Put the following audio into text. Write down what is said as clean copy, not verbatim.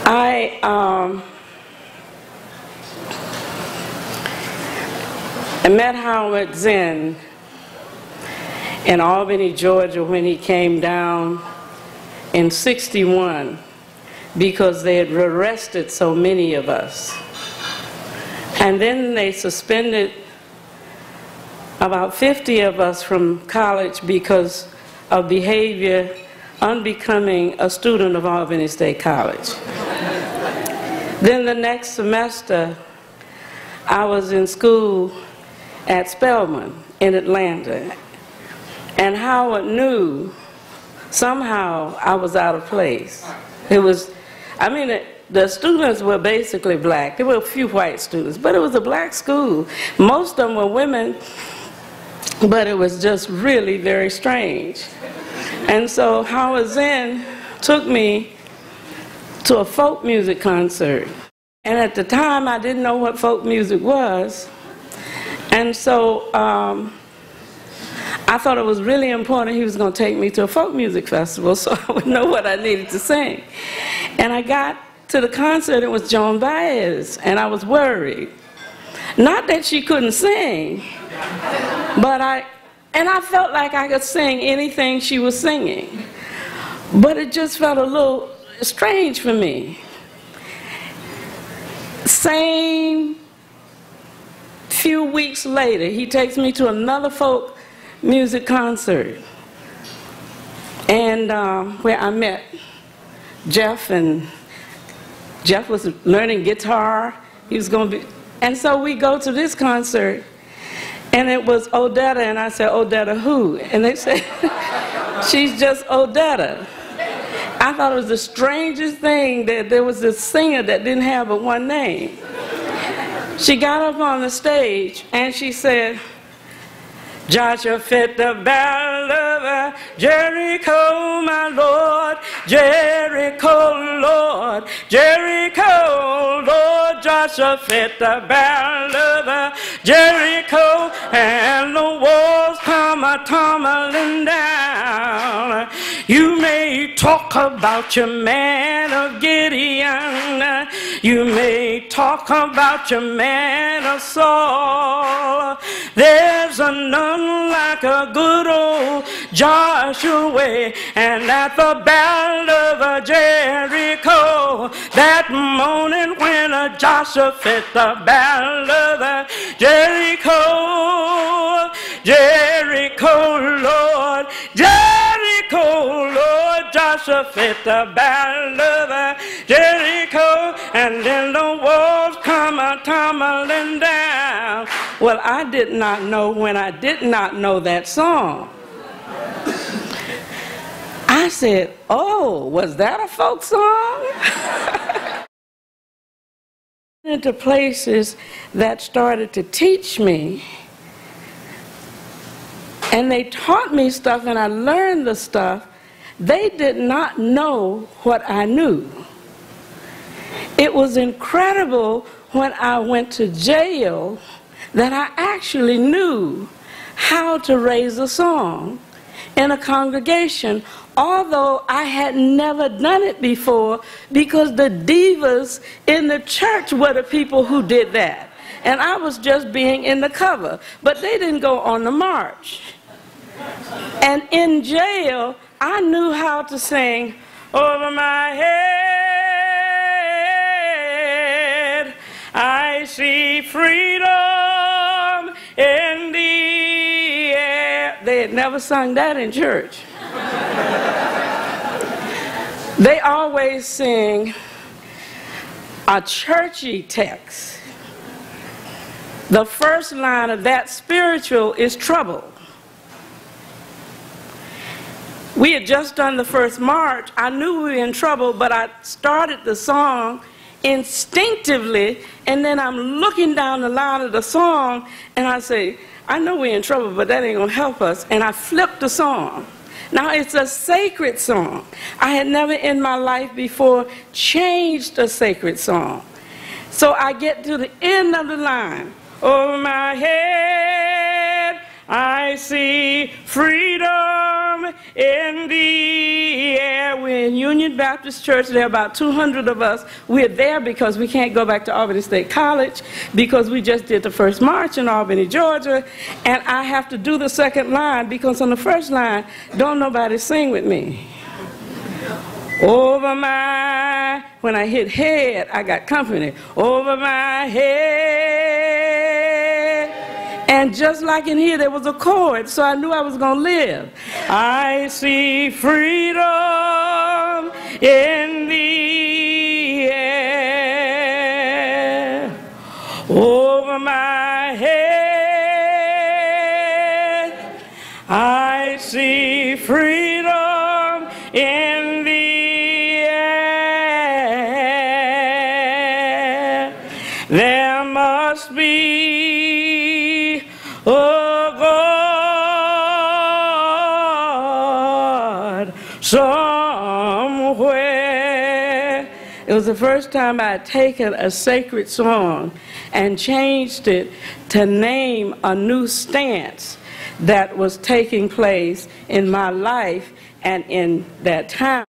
I met Howard Zinn in Albany, Georgia when he came down in '61 because they had arrested so many of us. And then they suspended about 50 of us from college because of behavior unbecoming a student of Albany State College. Then the next semester, I was in school at Spelman in Atlanta, and Howard knew somehow I was out of place. It was, I mean, the students were basically black. There were a few white students, but it was a black school. Most of them were women, but it was just really very strange. And so Howard Zinn took me to a folk music concert. And at the time, I didn't know what folk music was. And so I thought it was really important he was going to take me to a folk music festival so I would know what I needed to sing. And I got to the concert, it was Joan Baez, and I was worried. Not that she couldn't sing, but I felt like I could sing anything she was singing. But it just felt a little strange for me. Same few weeks later, he takes me to another folk music concert, and where I met Jeff, and Jeff was learning guitar. He was going to be, and so we go to this concert, and it was Odetta, and I said, Odetta who? And they said, she's just Odetta. I thought it was the strangest thing that there was this singer that didn't have but one name. She got up on the stage and she said, Joshua fit the battle of Jericho, my Lord, Jericho, Lord, Jericho, Lord, Joshua fit the battle of Jericho, and the walls come a-tumbling down. You may talk about your man of Gideon, you may talk about your man of Saul. There's none like a good old Joshua, and at the battle of Jericho, that morning when Joshua fit the battle of Jericho, Jericho, Lord, Jericho, Lord, Joshua fit the battle of Jericho, and then the walls come a-tumbling down. Well, I did not know when I did not know that song. I said, oh, was that a folk song? Into places that started to teach me, and they taught me stuff, and I learned the stuff. They did not know what I knew. It was incredible when I went to jail that I actually knew how to raise a song in a congregation, although I had never done it before, because the divas in the church were the people who did that. And I was just being in the cover, but they didn't go on the march. And in jail, I knew how to sing, over my head, I see freedom in the air. They had never sung that in church. They always sing a churchy text. The first line of that spiritual is trouble. We had just done the first march. I knew we were in trouble, but I started the song instinctively, and then I'm looking down the line of the song, and I say, I know we're in trouble, but that ain't gonna help us. And I flipped the song. Now, it's a sacred song. I had never in my life before changed a sacred song. So I get to the end of the line. Over my head, I see freedom in the air. we're in Union Baptist Church. There are about 200 of us. We're there because we can't go back to Albany State College because we just did the first march in Albany, Georgia, and I have to do the second line because on the first line, don't nobody sing with me. Over my, when I hit head, I got company. Over my head. And just like in here, there was a chord, so I knew I was going to live. I see freedom in the air. Over my head, I see freedom in the air. There must be a God somewhere. It was the first time I had taken a sacred song and changed it to name a new stance that was taking place in my life and in that time.